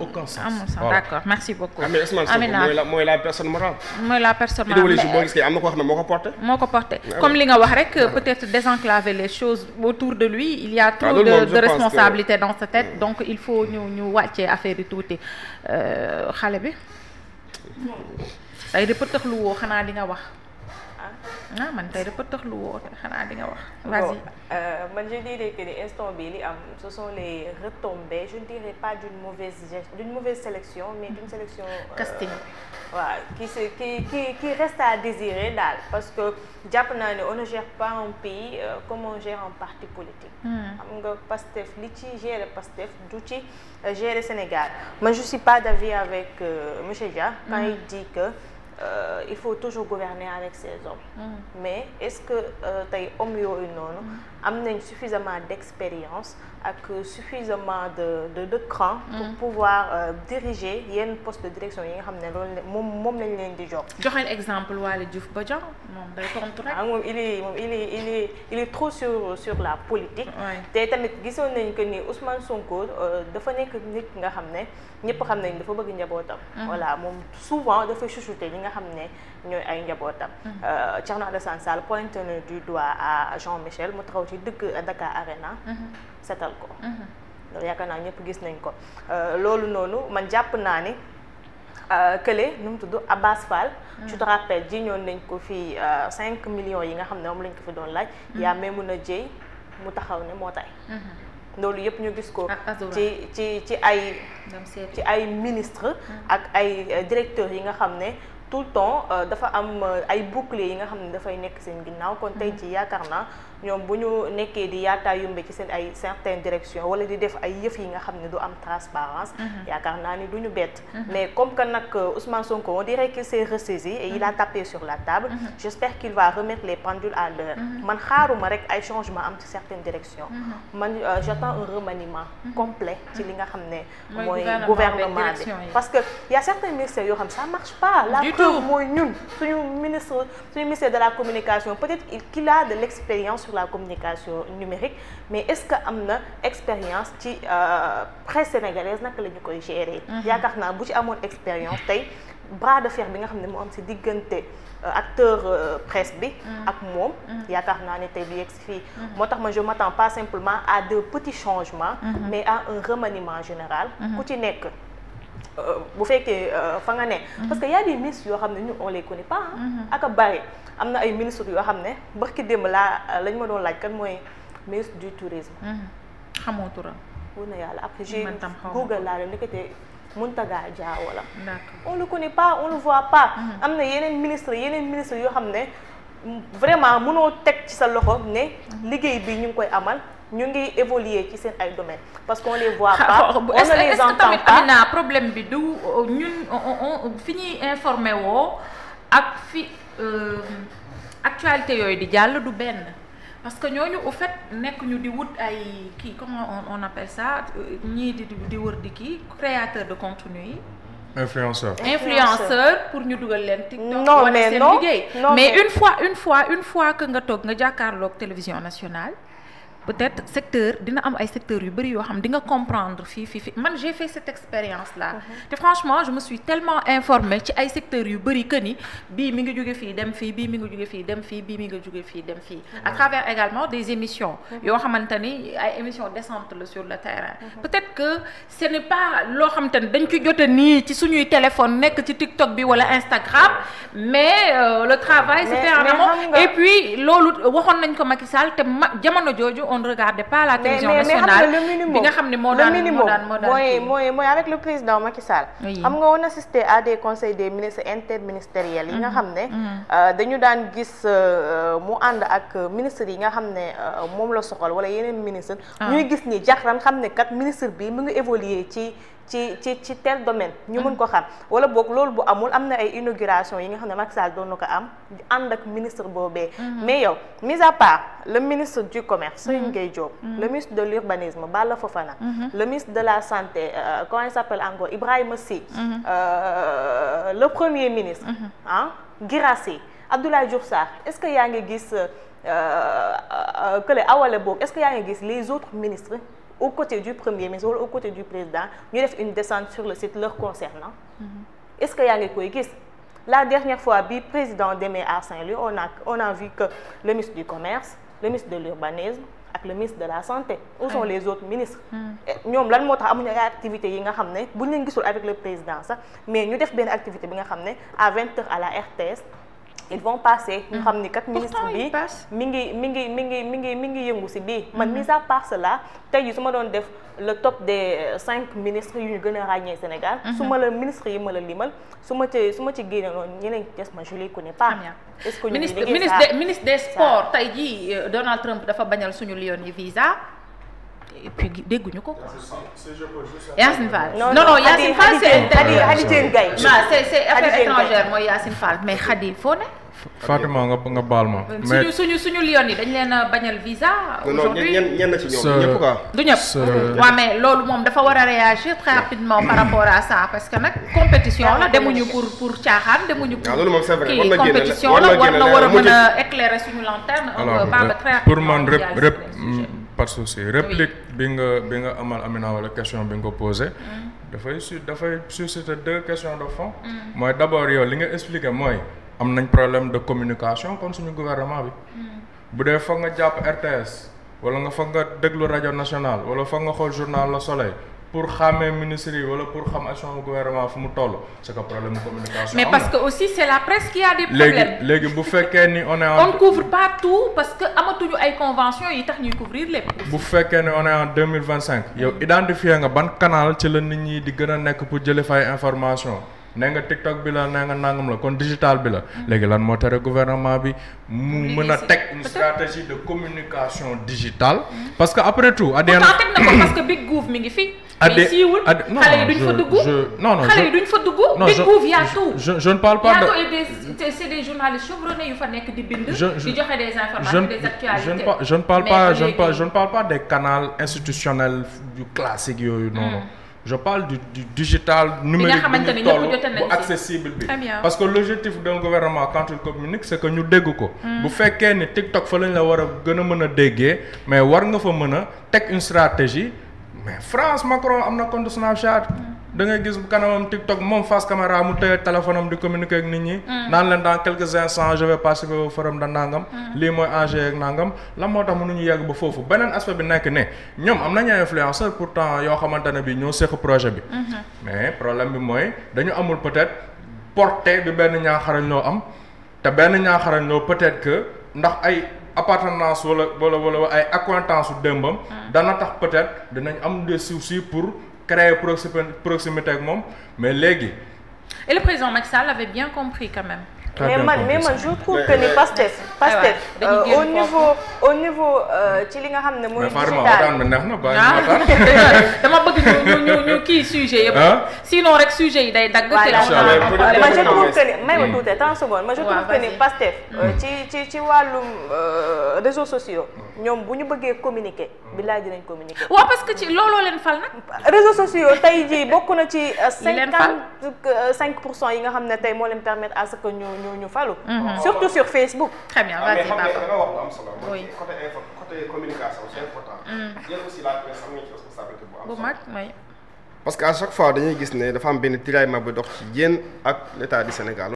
aucun sens. amul sens d'accord merci beaucoup. mais Ousmane Sonko mooy la personne morale. mooy la personne morale idéologie boo gis am na ko xam ne moo ko porté. moo ko porté comme li nga wax rek peut-être désenclaver les choses autour de lui il y a trop de responsabilités dans sa tête donc il faut ñu wàccee affaire yi tuuti xale bi. tey de pëtëx lu woo xanaa di nga wax. man tey de pëtëx lu woo xanaa di nga wax. vas-y. man je dirais que ni instant bi li am ce sont les retombées je ne dirais pas d'une mauvaise sélection mais d'une sélection. casting. waaw qui reste à désirer daal parce que jàpp naa ne on ne gère pas un pays comme on gère un parti politique. xam nga Pastef li ci gérer Pastef du ci gérer Sénégal man je suis pas d'avis avec monsieur Dia quand il dit que il faut toujours gouverner avec ses hommes. Mais est-ce que tey hommes yooyu noonu am nañ suffisamment d'expérience ak suffisamment de cran pour pouvoir diriger yenn poste de direction yi nga xam ne loolu moom lañ leen di jox. joxeel exemple Waly Diouf Bodiang moom day tontu rek. moom il est trop sur la politique. te tamit gisoon nañ que ni Ousmane Sonko dafa nekk nit nga xam ne ñëpp xam nañ dafa bëgg njabootam. voilà moom souvent dafay chouchouter ñi nga xam ne ñooy ay njabootam. Thierno Alassane Sall pointe du doigt à Jean-Michel mu taxaw ci dëkk Dakar Arena. setal ko. loolu yaakaar naa ñëpp gis nañ ko loolu noonu man jàpp naa ni kële nu mu tudd Abbas Fall. tu te rappelles ji ñoon nañ ko fii 5 millions yi nga xam ne moom lañ ko fi doon laaj. yaa Maimouna Dièye mu taxaw ne moo tay loolu yëpp ñu gis ko ci ay ministre ak ay directeurs yi nga xam ne tout le temps dafa am ay boucliers yi nga xam ne dafay nekk seen ginnaaw kon tey ci yaakaar naa ñoom bu ñu nekkee di yaataa yumbe ci seen ay certaines directions wala di def ay yëf yi nga xam ne du am transparence yaakaar naa ni du ñu bett mais comme que nag Ousmane Sonko on dirait qu'il s'est ressaisi et il a tapé sur la table j'espère qu'il va remettre les pendules à l'heure man xaaruma rek ay changement am ci certaines directions man j'attends un remaniement complet ci li nga xam ne mooy gouvernement bi parce que y a certains ministères yoo xam ça marche pas la preuve mooy ñun suñu ministère de la communication peut-être qu'il a de l'expérience la communication numérique mais est-ce que am na expérience ci presse sénégalaise naka la ñu koy gérer. yaakaar naa bu ci amoon expérience tey bras de fer bi nga xam ne moo am ci diggante acteur presse bi ak moom yaakaar naa ne tey du yegg si fii moo tax ma je m'attends pas simplement à de petits changements mais à un remaniement général ku ci nekk bu fekkee fa nga ne parce que y a des ministres yoo xam ne ñu on les connaît pas ak a bari am na ay ministres yoo xam ne barki démb lañ ma doon laaj kan mooy ministre du tourisme xamoo turam wóor na yàlla après j'ai Google laa la nekkatee Mountaga Diaw wala d'accord on le connaît pas on le voit pas am na yeneen ministres yoo xam ne vraiment mënoo teg ci sa loxo ne liggéey bi ñu ngi koy amal ñu ngi évoluer ci seen ay domaines parce qu'on les voit pas on ne les entend pas. Amina problème bi du ñun fi ñuy informé woo ak fi actualité yooyu di jàll du benn parce que ñooñu au fait nekk ñu di wut ay kii comment on appelle ça ñii di wër di kii créateur de contenu yi. influenceur pour ñu dugal leen TikTok. non wane mais seen non liggéey mais une fois que nga toog nga jàkkaarloog télévision nationale. peut-être secteur dina am ay secteurs yu bari yoo xam di nga comprendre fii man j'ai fait cette expérience là te franchement je me suis tellement informée ci ay secteurs yu bari que ni bii mi ngi jóge fii dem fii bii mi ngi jóge fii dem fii bii mi ngi jóge fii dem fii à travers également des émissions yoo xamante ni ay émissions décentes la sur le terrain peut-être que ce n'est pas loo xamante ni dañ ci jote nii ci suñuy téléphone nekk ci TikTok bi wala Instagram mais le travail se fait en amont et puis loolu waxoon nañ ko Macky Sall te jamono jooju on ne regardait pas la télévision nationale bi nga xam ne moo daan mooy avec le président Macky Sall xam nga on assistait à des conseils des ministres interministériels yi nga xam ne dañu daan gis mu ànd ak ministres yi nga xam ne moom la soxal wala yeneen ministre ñuy gis ni jaxran xam ne kat ministre bi mu ngi évoluer ci tel domaine ñu mën ko xam wala boog loolu bu amul am na ay inauguration yi nga xam ne Macky Sall doon na ko am ànd ak ministre boobee mais yow mis à part le ministre du commerce Serigne Gueye Diop le ministre de l'urbanisme Balla Fofana le ministre de la santé comment il s'appelle encore Ibrahima Sy le premier ministre Guirassy Abdoulaye Diouf Sarr est-ce que yaa ngi gis kële awale boog est-ce que yaa ngi gis les autres ministres aux côtés du premier ministre wala aux côtés du président ñu def une descente sur le site leur concernant. Est-ce que yaa ngi koy gis la dernière fois bi président demee à Saint-Louis on a vu que le ministre du commerce le ministre de l'urbanisme ak le ministre de la santé où sont les autres ministres ñoom lan moo tax amuñu ay activités yi nga xam ne buñ leen gisul avec le président sax mais ñu def benn activité bi nga xam ne à 20h à la RTS ils vont passer ñu xam ni kat ministre bi mi ngi yëngu ci bii man mis à part cela tey jii su ma doon def le top des 5 ministres yu ñu gën a ràññee Sénégal su ma la ministre yi ma la limal su ma ci génne noonu ñeneen des ma je les connais pas est-ce que ministre des sports tey jii Donald Trump dafa bañal suñu lion yi visa et puis dégguñu ko. Yacine Fall non Yacine Fall c'est Khady Diène Gaye c'est affaires étrangères mooy Yacine Fall mais Khady foo ne. Fatima nga baal ma. mais suñu lion yi dañ leen a bañal visa. aujourd'hui ñenn ci ñoom ñëpp quoi. du ñëpp waaw mais loolu moom dafa war a réagir très rapidement par rapport à ça parce que nag compétition la demuñu pour caaxaan demuñu pour kii compétition la war a mën a éclairer suñu lanterne. alors pour man rep par souci réplique bi nga amal Amina wala question bi nga ko posé. dafay susciter 2 questions de fond. mooy d'abord yow li nga expliqué mooy. am nañ problème de communication kon suñu gouvernement bi bu dee foog nga jàpp RTS wala nga foog nga déglu rajo nationale wala foog nga xool journal Le Soleil pour xàmmee ministres yi wala pour xam action gouvernement fu mu toll c'est que problème de communication. mais parce que aussi c'est la presse qui a des problèmes. léegi bu fekkee ni on ne couvre pas tout parce que amatuñu ay conventions yi tax ñuy couvrir lépp. bu fekkee ni on est en 2025 yow identifier nga ban canal ci la nit ñi di gën a nekk pour jëlee fay information. nee nga TikTok bi la nee nga nangam la kon digital bi la léegi lan moo tere gouvernement bi mu mën a teg une stratégie de communication digitale parce que après tout teg na ko parce que Big Gouv mi ngi fi mais siiwul xale yi duñ fa dugg xale yi duñ fa dugg Big Gouv y a tout je ne parle pas de c'est des journalistes chevronnés yu fa nekk di bind di joxe des informations des actualités je ne parle pas des canaux institutionnels yu classique yooyu noonu je parle du digital numérique bi ñu toll bu accessible bi parce que l'objectif d'un gouvernement quand il communique c'est que ñu dégg ko bu fekkee ni TikTok fa lañ la war a gën a mën a déggee mais war nga fa mën a teg une stratégie mais France Macron am na compte Snapchat da ngay gis kanamam TikTok moom face caméra mu téye téléphone am di communiquer ak nit ñi naan leen dans quelques instants je vais participer au forum de nangam lii mooy enjeu ak nangam lan moo tax mënuñu yegg ba foofu beneen aspect bi nekk ne ñoom am nañu influenceur pourtant yoo xamante ne bi ñoo seq projet bi mais problème bi mooy dañu amul peut-être portée bi benn ñaaxarañ loo am te benn ñaaxarañ loo peut-être que ndax ay appartenance wala ay accointance su démbam dana tax peut-être dinañ am des soucis pour créer proximité ak moom mais léegi. Et le président Macky Sall avait bien compris quand même. mais man je trouve que ni Pastef au niveau ci li nga xam ne mooy digital mais neex na dama bëgg ñu kii sujet yëpp sinon rek sujet yi day dagg man je trouve que ni may ma tuuti 30 secondes man je trouve que ni Pastef ci wàllum réseaux sociaux ñoom bu ñu bëggee communiquer billaay dinañ communiquer waaw parce que ci looloo leen fal nag réseaux sociaux tey jii bokk na ci 55% yi nga xam ne tey moo leen permettre à ce que ñu falu surtout sur Facebook. Très bien, vas-y. Da nga wax lu am solo mooy côté communication c'est important. Yéen aussi la presse am na ci responsabilité bu am solo. Parce que à chaque fois dañuy gis ne dafa am benn tiraillement bu dox ci yéen ak l'État du Sénégal.